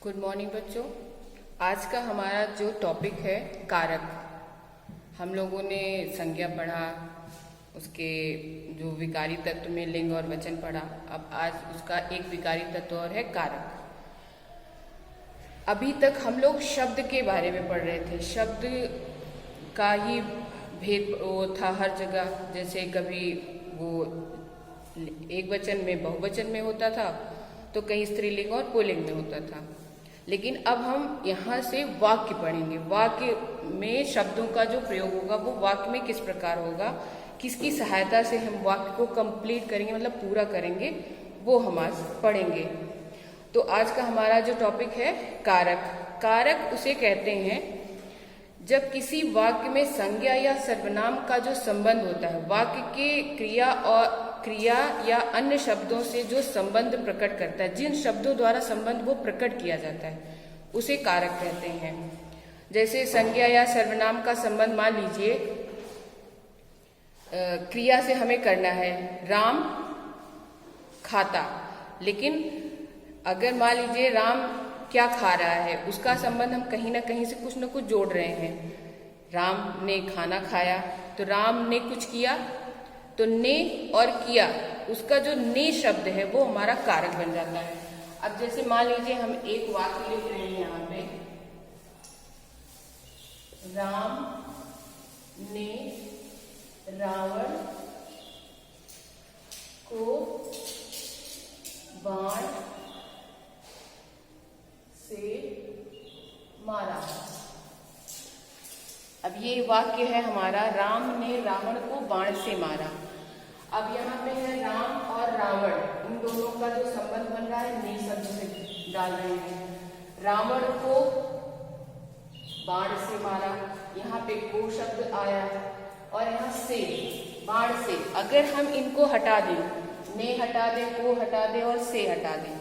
Good morning बच्चों। आज का हमारा जो टॉपिक है कारक। हम लोगों ने संज्ञा पढ़ा, उसके जो विकारी तत्व में लिंग और वचन पढ़ा। अब आज उसका एक विकारी तत्व और है कारक। अभी तक हम लोग शब्द के बारे में पढ़ रहे थे। शब्द का ही भेद वो था हर जगह। जैसे कभी वो एक वचन में बहुवचन में होता था, तो कहीं स्त्रीलिंग और पुल्लिंग में होता था। लेकिन अब हम यहाँ से वाक्य पढ़ेंगे। वाक्य में शब्दों का जो प्रयोग होगा वो वाक्य में किस प्रकार होगा, किसकी सहायता से हम वाक्य को कंप्लीट करेंगे, मतलब पूरा करेंगे, वो हम आज पढ़ेंगे। तो आज का हमारा जो टॉपिक है कारक। कारक उसे कहते हैं जब किसी वाक्य में संज्ञा या सर्वनाम का जो संबंध होता है, वाक्य के क्रिया या अन्य शब्दों से जो संबंध प्रकट करता है, जिन शब्दों द्वारा संबंध वो प्रकट किया जाता है, उसे कारक कहते हैं। जैसे संज्ञा या सर्वनाम का संबंध मान लीजिए क्रिया से हमें करना है राम खाता, लेकिन अगर मान लीजिए राम क्या खा रहा है, उसका संबंध हम कहीं ना कहीं से कुछ न कुछ जोड़ रहे हैं। राम ने खाना खाया, तो राम ने कुछ किया, तो ने और किया, उसका जो ने शब्द है वो हमारा कारक बन जाता है। अब जैसे मान लीजिए हम एक वाक्य लिख रहे हैं यहाँ पे, राम ने रावण को बाण से मारा। अब ये वाक्य है हमारा, राम ने रावण को बाण से मारा। अब यहाँ पे है राम और रावण, इन दोनों का जो संबंध बन रहा है ने शब्द से डाल रहे हैं। रावण को बाण से मारा, यहाँ पे को शब्द आया, और यहाँ से बाण से। अगर हम इनको हटा दें, ने हटा दें, को हटा दें और से हटा दें,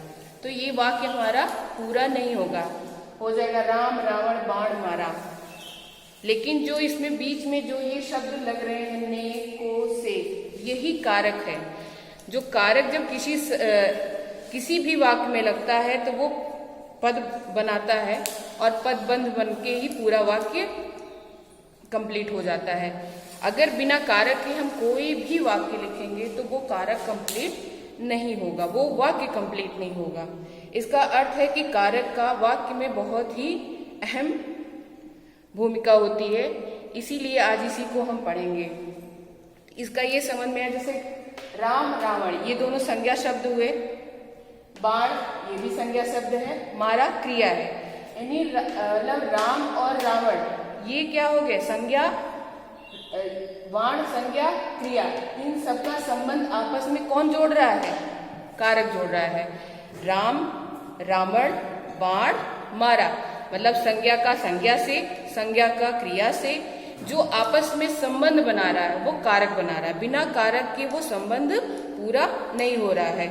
तो ये वाक्य हमारा पूरा नहीं होगा। हो जाएगा राम रावण बाण मारा। लेकिन जो इसमें बीच में जो ये शब्द लग रहे हैं ने, को, से, यही कारक है। जो कारक जब किसी भी वाक्य में लगता है तो वो पद बनाता है, और पदबंध बन के ही पूरा वाक्य कंप्लीट हो जाता है। अगर बिना कारक के हम कोई भी वाक्य लिखेंगे तो वो कारक कंप्लीट नहीं होगा, वो वाक्य कंप्लीट नहीं होगा। इसका अर्थ है कि कारक का वाक्य में बहुत ही अहम भूमिका होती है, इसीलिए आज इसी को हम पढ़ेंगे। इसका ये समझ में है, जैसे राम रावण ये दोनों संज्ञा शब्द हुए, बाण ये भी संज्ञा शब्द है, मारा क्रिया है। यानी मतलब राम और रावण ये क्या हो गए, संज्ञा, बाण संज्ञा क्रिया, इन सबका संबंध आपस में कौन जोड़ रहा है, कारक जोड़ रहा है। राम रावण बाण मारा, मतलब संज्ञा का संज्ञा से, संज्ञा का क्रिया से जो आपस में संबंध बना रहा है वो कारक बना रहा है। बिना कारक के वो संबंध पूरा नहीं हो रहा है।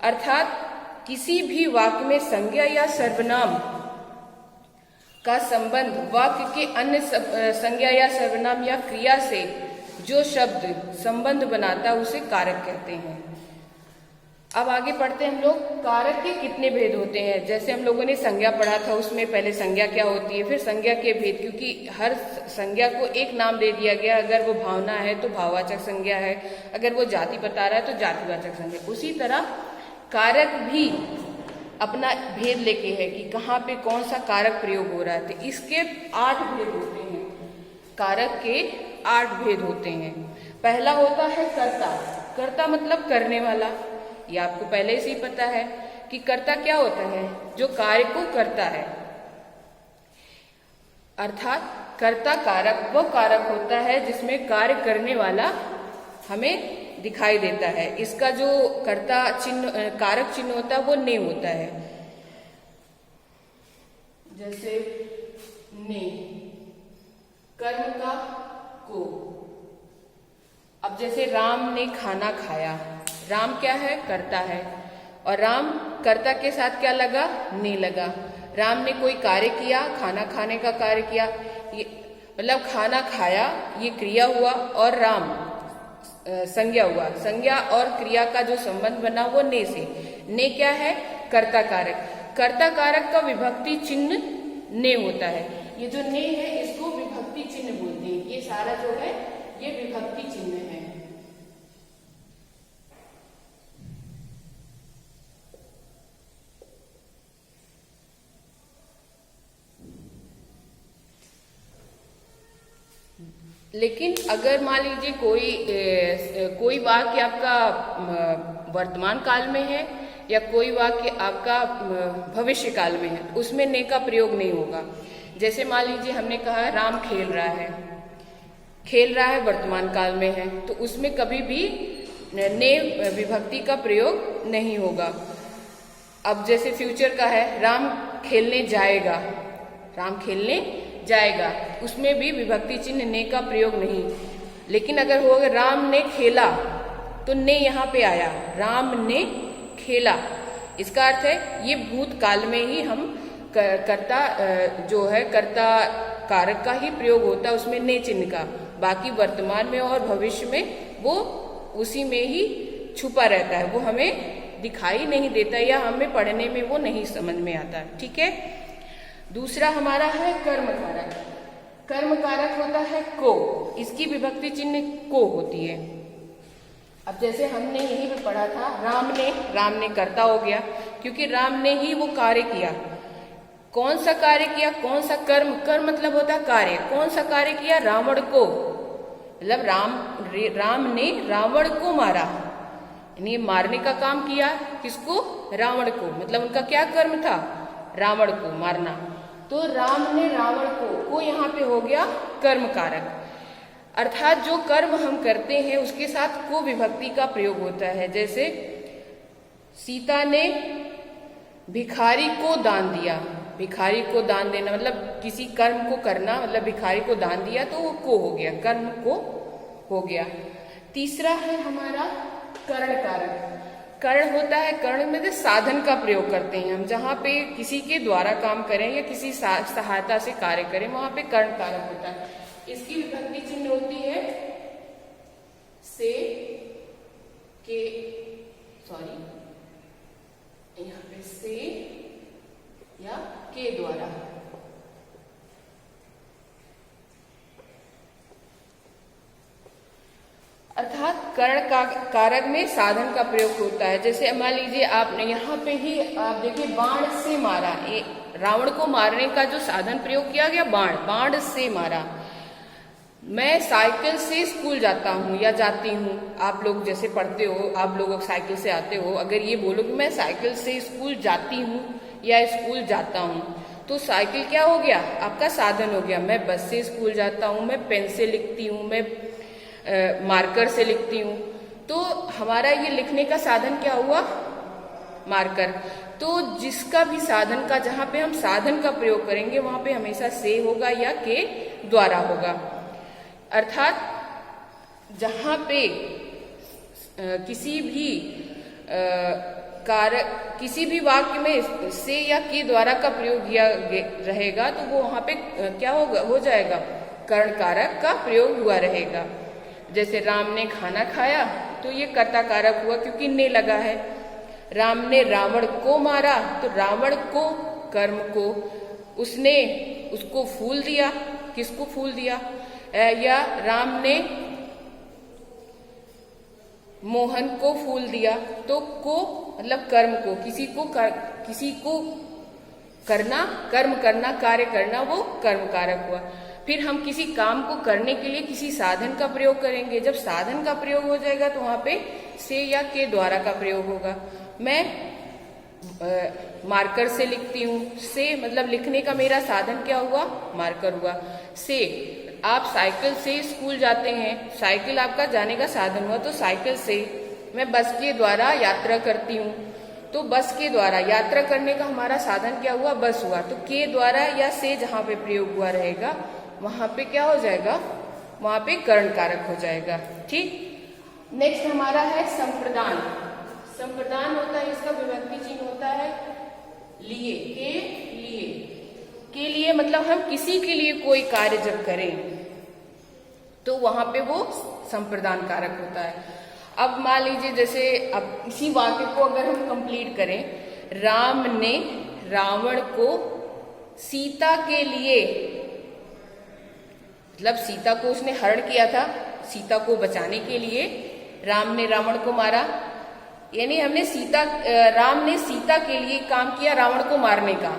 अर्थात किसी भी वाक्य में संज्ञा या सर्वनाम का संबंध वाक्य के अन्य संज्ञा या सर्वनाम या क्रिया से जो शब्द संबंध बनाता है उसे कारक कहते हैं। अब आगे पढ़ते हैं हम लोग, कारक के कितने भेद होते हैं। जैसे हम लोगों ने संज्ञा पढ़ा था, उसमें पहले संज्ञा क्या होती है, फिर संज्ञा के भेद, क्योंकि हर संज्ञा को एक नाम दे दिया गया। अगर वो भावना है तो भाववाचक संज्ञा है, अगर वो जाति बता रहा है तो जातिवाचक संज्ञा। उसी तरह कारक भी अपना भेद लेके है कि कहाँ पे कौन सा कारक प्रयोग हो रहा है। तो इसके 8 भेद होते हैं, कारक के 8 भेद होते हैं। पहला होता है कर्ता। कर्ता मतलब करने वाला। ये आपको पहले से ही पता है कि कर्ता क्या होता है, जो कार्य को करता है। अर्थात कर्ता कारक वो कारक होता है जिसमें कार्य करने वाला हमें दिखाई देता है। इसका जो कर्ता चिन्ह, कारक चिन्ह होता है वो ने होता है। जैसे ने कर्म का को। अब जैसे राम ने खाना खाया, राम क्या है, कर्ता है, और राम कर्ता के साथ क्या लगा, ने लगा। राम ने कोई कार्य किया, खाना खाने का कार्य किया, ये मतलब खाना खाया ये क्रिया हुआ, और राम संज्ञा हुआ। संज्ञा और क्रिया का जो संबंध बना वो ने से। ने क्या है, कर्ता कारक। कर्ता कारक का विभक्ति चिन्ह ने होता है। ये जो ने है इसको विभक्ति चिन्ह बोलते हैं। ये सारा जो है ये विभक्ति चिन्ह है। लेकिन अगर मान लीजिए कोई वाक्य आपका वर्तमान काल में है या कोई वाक्य आपका भविष्य काल में है, उसमें ने का प्रयोग नहीं होगा। जैसे मान लीजिए हमने कहा राम खेल रहा है वर्तमान काल में है, तो उसमें कभी भी ने विभक्ति का प्रयोग नहीं होगा। अब जैसे फ्यूचर का है राम खेलने जाएगा, उसमें भी विभक्ति चिन्ह ने का प्रयोग नहीं। लेकिन अगर होगा राम ने खेला तो ने यहाँ पे आया, राम ने खेला। इसका अर्थ है ये भूतकाल में ही हम कर्ता जो है कर्ता कारक का ही प्रयोग होता है, उसमें ने चिन्ह का। बाकी वर्तमान में और भविष्य में वो उसी में ही छुपा रहता है, वो हमें दिखाई नहीं देता या हमें पढ़ने में वो नहीं समझ में आता। ठीक है। दूसरा हमारा है कर्म कारक। कर्म कारक होता है को, इसकी विभक्ति चिन्ह को होती है। अब जैसे हमने यहीं पे पढ़ा था राम ने कर्ता हो गया, क्योंकि राम ने ही वो कार्य किया। कौन सा कार्य किया, कौन सा कर्म, कर्म मतलब होता है कार्य। कौन सा कार्य किया, रावण को, मतलब राम ने रावण को मारा, यानी मारने का काम किया। किसको, रावण को, मतलब उनका क्या कर्म था, रावण को मारना। तो राम ने रावण को यहाँ पे हो गया कर्म कारक। अर्थात जो कर्म हम करते हैं उसके साथ को विभक्ति का प्रयोग होता है। जैसे सीता ने भिखारी को दान दिया, भिखारी को दान देना मतलब किसी कर्म को करना, मतलब भिखारी को दान दिया तो वो को हो गया, कर्म को हो गया। तीसरा है हमारा करण कारक। करण होता है, करण में साधन का प्रयोग करते हैं हम, जहाँ पे किसी के द्वारा काम करें या किसी सहायता से कार्य करें, वहां पे करण कारक होता है। इसकी विभक्ति चिन्ह होती है से, के, यहाँ पे से या के द्वारा। अर्थात कर्ण कारक में साधन का प्रयोग होता है। जैसे मान लीजिए आपने यहाँ पे ही आप देखिए बाण से मारा, रावण को मारने का जो साधन प्रयोग किया गया बाण से मारा। मैं साइकिल से स्कूल जाता हूँ या जाती हूँ, आप लोग जैसे पढ़ते हो, आप लोग साइकिल से आते हो, अगर ये बोलो कि मैं साइकिल से स्कूल जाती हूँ या स्कूल जाता हूँ, तो साइकिल क्या हो गया, आपका साधन हो गया। मैं बस से स्कूल जाता हूँ, मैं पेन से लिखती हूँ, मैं मार्कर से लिखती हूँ, तो हमारा ये लिखने का साधन क्या हुआ, मार्कर। तो जिसका भी साधन का, जहाँ पे हम साधन का प्रयोग करेंगे वहां पे हमेशा से होगा या के द्वारा होगा। अर्थात जहाँ पे किसी भी वाक्य में से या के द्वारा का प्रयोग किया रहेगा तो वो वहां पे क्या हो जाएगा, कर्ण कारक का प्रयोग हुआ रहेगा। जैसे राम ने खाना खाया तो ये कर्ता कारक हुआ क्योंकि ने लगा है। राम ने रावण को मारा तो रावण को, कर्म को, उसने उसको फूल दिया, किसको फूल दिया, या राम ने मोहन को फूल दिया, तो को मतलब कर्म को, किसी को करना, कर्म करना, कार्य करना, वो कर्म कारक हुआ। फिर हम किसी काम को करने के लिए किसी साधन का प्रयोग करेंगे। जब साधन का प्रयोग हो जाएगा तो वहां पे से या के द्वारा का प्रयोग होगा। मैं मार्कर से लिखती हूँ, से मतलब लिखने का मेरा साधन क्या हुआ, मार्कर हुआ। से आप साइकिल से स्कूल जाते हैं, साइकिल आपका जाने का साधन हुआ, तो साइकिल से। मैं बस के द्वारा यात्रा करती हूँ, तो बस के द्वारा यात्रा करने का हमारा साधन क्या हुआ, बस हुआ। तो के द्वारा या से जहाँ पे प्रयोग हुआ रहेगा वहां पे क्या हो जाएगा, वहां पे कर्ण कारक हो जाएगा। ठीक। नेक्स्ट हमारा है संप्रदान। संप्रदान होता है, इसका विभक्ति चिन्ह होता है लिए, के लिए मतलब हम किसी के लिए कोई कार्य जब करें तो वहां पे वो संप्रदान कारक होता है। अब मान लीजिए जैसे अब इसी वाक्य को अगर हम कंप्लीट करें, राम ने रावण को सीता के लिए, मतलब सीता को उसने हरण किया था, सीता को बचाने के लिए राम ने रावण को मारा। यानी राम ने सीता के लिए काम किया रावण को मारने का।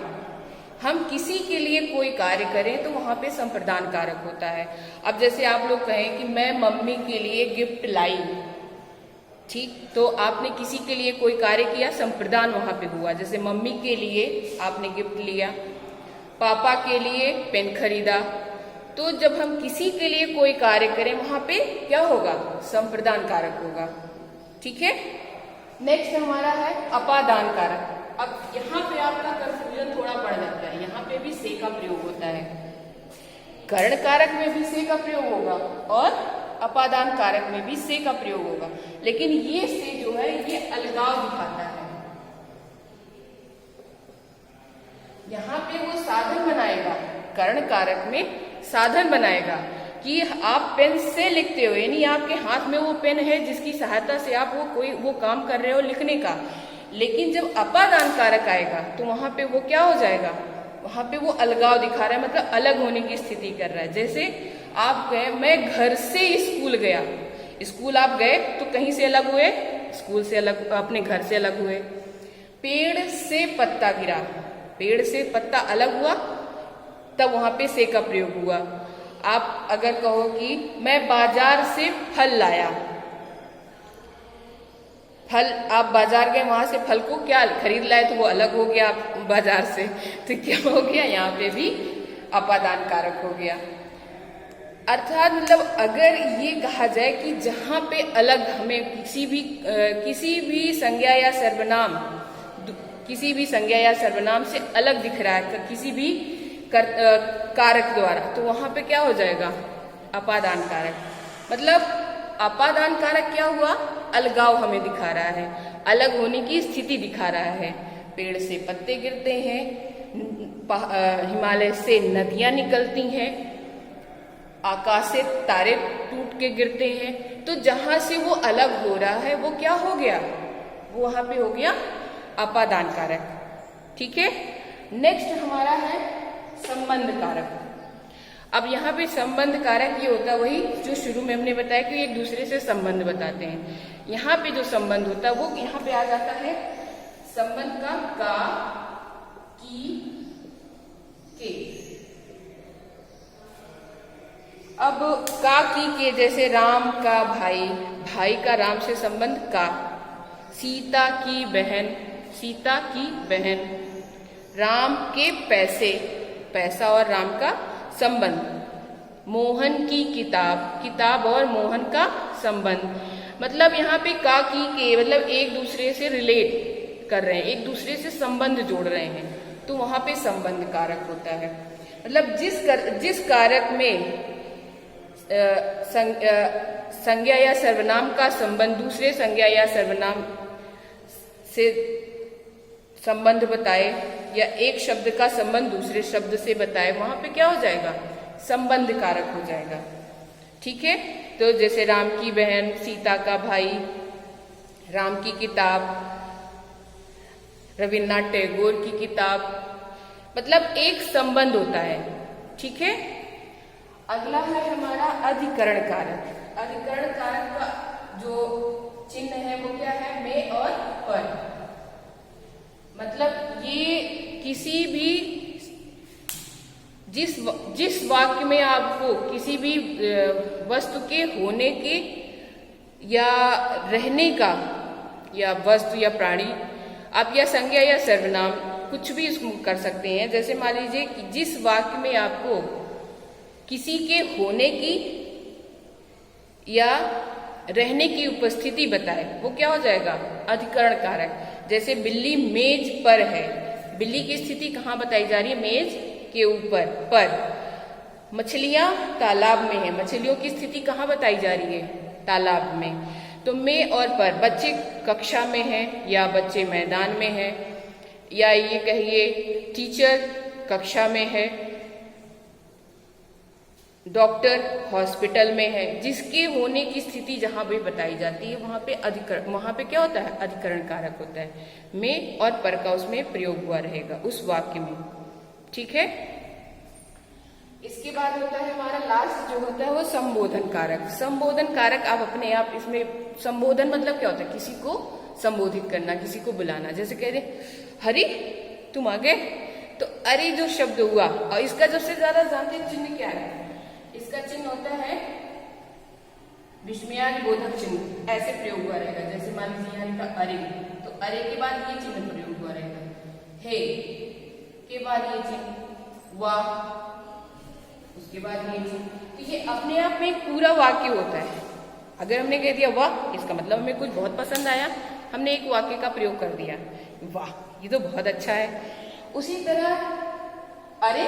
हम किसी के लिए कोई कार्य करें तो वहां पे संप्रदान कारक होता है। अब जैसे आप लोग कहें कि मैं मम्मी के लिए गिफ्ट लाई, ठीक, तो आपने किसी के लिए कोई कार्य किया, संप्रदान वहां पे हुआ। जैसे मम्मी के लिए आपने गिफ्ट लिया, पापा के लिए पेन खरीदा। तो जब हम किसी के लिए कोई कार्य करें वहां पे क्या होगा, संप्रदान कारक होगा। ठीक है, नेक्स्ट हमारा है अपादान कारक। अब यहाँ पे आपका कंफ्यूजन थोड़ा बढ़ जाता है, यहाँ पे भी से का प्रयोग होता है, करण कारक में भी से का प्रयोग होगा और अपादान कारक में भी से का प्रयोग होगा, लेकिन ये से जो है ये अलगाव दिखाता है। यहाँ पे वो साधन बनाएगा, करण कारक में साधन बनाएगा कि आप पेन से लिखते हो, यानी आपके हाथ में वो पेन है जिसकी सहायता से आप वो काम कर रहे हो लिखने का। लेकिन जब अपादान कारक आएगा तो वहां पे वो क्या हो जाएगा, वहां पे वो अलगाव दिखा रहा है, मतलब अलग होने की स्थिति कर रहा है। जैसे आप गए, मैं घर से स्कूल गया, स्कूल आप गए तो कहीं से अलग हुए, स्कूल से अलग, अपने घर से अलग हुए। पेड़ से पत्ता गिरा, पेड़ से पत्ता अलग हुआ, तब वहां पे से का प्रयोग हुआ। आप अगर कहो कि मैं बाजार से फल लाया, फल आप बाजार गए, वहां से फल को क्या खरीद लाए, तो वो अलग हो गया बाजार से, तो क्या हो गया, यहाँ पे भी अपादान कारक हो गया। अर्थात मतलब अगर ये कहा जाए कि जहां पे अलग हमें किसी भी संज्ञा या सर्वनाम से अलग दिख रहा है, किसी भी कारक द्वारा, तो वहां पे क्या हो जाएगा, अपादान कारक। मतलब अपादान कारक क्या हुआ, अलगाव हमें दिखा रहा है, अलग होने की स्थिति दिखा रहा है। पेड़ से पत्ते गिरते हैं, हिमालय से नदियां निकलती हैं, आकाश से तारे टूट के गिरते हैं, तो जहां से वो अलग हो रहा है वो क्या हो गया, वो वहां पे हो गया अपादान कारक। ठीक है, नेक्स्ट हमारा है संबंध कारक। अब यहाँ पे संबंध कारक ये होता है वही जो शुरू में हमने बताया कि एक दूसरे से संबंध बताते हैं। यहाँ पे जो संबंध होता है वो यहाँ पे आ जाता है संबंध का की, के। अब का की के, जैसे राम का भाई, भाई का राम से संबंध का, सीता की बहन, सीता की बहन, राम के पैसे, पैसा और राम का संबंध, मोहन की किताब, किताब और मोहन का संबंध। मतलब यहाँ पे का की के मतलब एक दूसरे से रिलेट कर रहे हैं, एक दूसरे से संबंध जोड़ रहे हैं, तो वहां पे संबंध कारक होता है। मतलब जिस कारक में संज्ञा या सर्वनाम का संबंध दूसरे संज्ञा या सर्वनाम से संबंध बताए, या एक शब्द का संबंध दूसरे शब्द से बताए, वहां पे क्या हो जाएगा, संबंध कारक हो जाएगा। ठीक है, तो जैसे राम की बहन, सीता का भाई, राम की किताब, रविन्द्रनाथ टैगोर की किताब, मतलब एक संबंध होता है। ठीक है, अगला है हमारा अधिकरण कारक। अधिकरण कारक का जो चिन्ह है वो क्या है, में और पर। मतलब ये किसी भी जिस वाक्य में आपको किसी भी वस्तु के होने के या रहने का, या वस्तु या प्राणी, आप या संज्ञा या सर्वनाम कुछ भी इसको कर सकते हैं। जैसे मान लीजिए कि जिस वाक्य में आपको किसी के होने की या रहने की उपस्थिति बताए, वो क्या हो जाएगा, अधिकरण कारक। जैसे बिल्ली मेज पर है, बिल्ली की स्थिति कहाँ बताई जा रही है, मेज के ऊपर, पर। मछलियां तालाब में है, मछलियों की स्थिति कहाँ बताई जा रही है, तालाब में। तो में और पर, बच्चे कक्षा में है या बच्चे मैदान में है, या ये कहिए टीचर कक्षा में है, डॉक्टर हॉस्पिटल में है, जिसके होने की स्थिति जहां भी बताई जाती है वहां पे वहां पे क्या होता है, अधिकरण कारक होता है। में और पर का उसमें प्रयोग हुआ रहेगा उस वाक्य में। ठीक है। इसके बाद होता है हमारा लास्ट जो होता है वो संबोधन कारक। संबोधन कारक आप अपने आप इसमें, संबोधन मतलब क्या होता है, किसी को संबोधित करना, किसी को बुलाना। जैसे कह रहे हरी तुम आ गए, तो अरे जो शब्द हुआ, और इसका सबसे ज्यादा जानते चिन्ह क्या है, इसका चिन्ह होता है विस्मयादि बोधक चिन्ह। ऐसे प्रयोग हुआ रहेगा। जैसे मान लीजिए यहाँ लिखा अरे, तो अरे के बाद ये चिन्ह प्रयोग हुआ रहेगा। हे के बाद ये चिन्ह, वाह उसके बाद ये चिन्ह। तो ये अपने आप में एक पूरा वाक्य होता है। अगर हमने कह दिया वाह, इसका मतलब हमें कुछ बहुत पसंद आया, हमने एक वाक्य का प्रयोग कर दिया, वाह ये तो बहुत अच्छा है। उसी तरह अरे,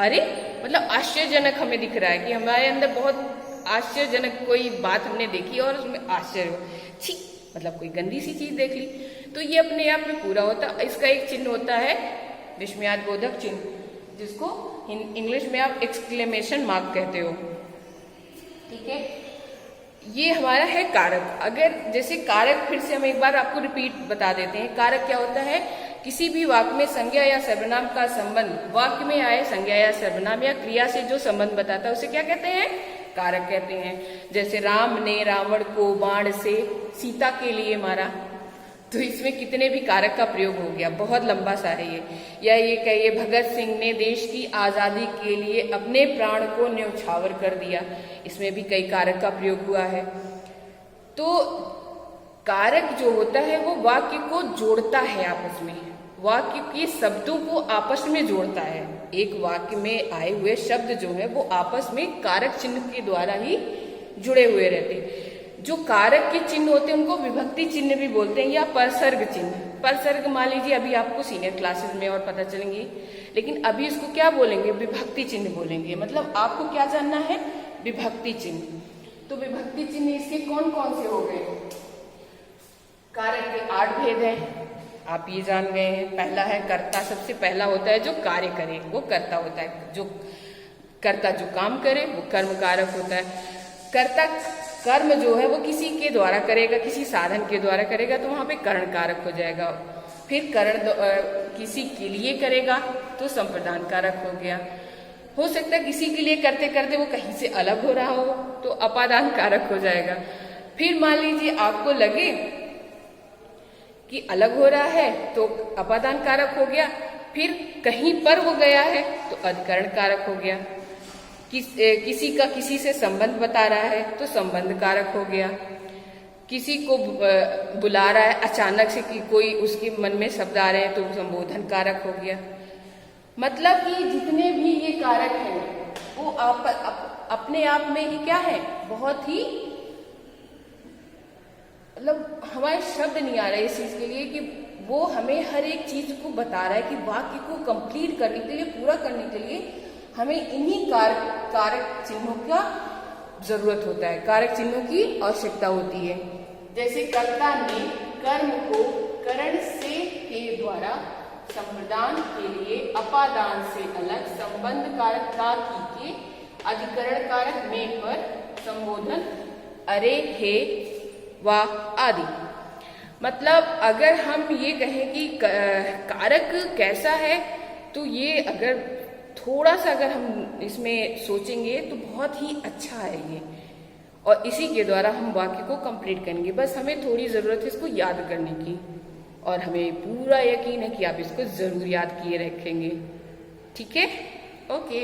अरे मतलब आश्चर्यजनक हमें दिख रहा है कि हमारे अंदर बहुत आश्चर्यजनक कोई बात हमने देखी और उसमें आश्चर्य हो, छी मतलब कोई गंदी सी चीज देख ली, तो ये अपने आप में पूरा होता। इसका एक चिन्ह होता है विस्मयादि बोधक चिन्ह, जिसको इंग्लिश में आप एक्सक्लेमेशन मार्क कहते हो। ठीक है। ये हमारा है कारक। अगर जैसे कारक, फिर से हम एक बार आपको रिपीट बता देते हैं। कारक क्या होता है, किसी भी वाक्य में संज्ञा या सर्वनाम का संबंध, वाक्य में आए संज्ञा या सर्वनाम या क्रिया से जो संबंध बताता है उसे क्या कहते हैं, कारक कहते हैं। जैसे राम ने रावण को बाण से सीता के लिए मारा, तो इसमें कितने भी कारक का प्रयोग हो गया, बहुत लंबा सा है ये। या ये कहिए भगत सिंह ने देश की आजादी के लिए अपने प्राण को न्यौछावर कर दिया, इसमें भी कई कारक का प्रयोग हुआ है। तो कारक जो होता है वो वाक्य को जोड़ता है आपस में, वाक्य के शब्दों को आपस में जोड़ता है। एक वाक्य में आए हुए शब्द जो है वो आपस में कारक चिन्ह के द्वारा ही जुड़े हुए रहते हैं। जो कारक के चिन्ह होते हैं उनको विभक्ति चिन्ह भी बोलते हैं, या परसर्ग चिन्ह। परसर्ग मान लीजिए अभी आपको सीनियर क्लासेस में और पता चलेंगी, लेकिन अभी इसको क्या बोलेंगे, विभक्ति चिन्ह बोलेंगे। मतलब आपको क्या जानना है, विभक्ति चिन्ह। तो विभक्ति चिन्ह इसके कौन कौन से हो गए, कारक के 8 भेद हैं, आप ये जान गए हैं। पहला है कर्ता, सबसे पहला होता है जो कार्य करे वो कर्ता होता है। जो कर्ता जो काम करे वो कर्म कारक होता है। कर्ता कर्म जो है वो किसी के द्वारा करेगा, किसी साधन के द्वारा करेगा, तो वहां पे करण कारक हो जाएगा। फिर करण किसी के लिए करेगा तो संप्रदान कारक हो गया। हो सकता है किसी के लिए करते करते वो कहीं से अलग हो रहा हो तो अपादान कारक हो जाएगा। फिर मान लीजिए आपको लगे कि अलग हो रहा है तो अपादान कारक हो गया। फिर कहीं पर वो गया है तो अधिकरण कारक हो गया। किसी का किसी से संबंध बता रहा है तो संबंध कारक हो गया। किसी को बुला रहा है अचानक से कि कोई उसके मन में शब्द आ रहे हैं तो संबोधन कारक हो गया। मतलब कि जितने भी ये कारक हैं वो अपने आप में ही क्या है, बहुत ही मतलब हमारे शब्द नहीं आ रहे इस चीज के लिए कि वो हमें हर एक चीज को बता रहा है कि वाक्य को कंप्लीट करने के लिए, पूरा करने के लिए हमें इन्हीं कारक चिन्हों का जरूरत होता है, कारक चिन्हों की आवश्यकता होती है। जैसे कर्ता ने कर्म को करण से के द्वारा संप्रदान के लिए अपादान से अलग संबंध कारक का के अधिकरण कारक में पर संबोधन अरे हे वाह आदि। मतलब अगर हम ये कहें कि कारक कैसा है, तो ये अगर थोड़ा सा अगर हम इसमें सोचेंगे तो बहुत ही अच्छा है ये, और इसी के द्वारा हम वाक्य को कंप्लीट करेंगे। बस हमें थोड़ी जरूरत है इसको याद करने की, और हमें पूरा यकीन है कि आप इसको जरूर याद किए रखेंगे। ठीक है, ओके।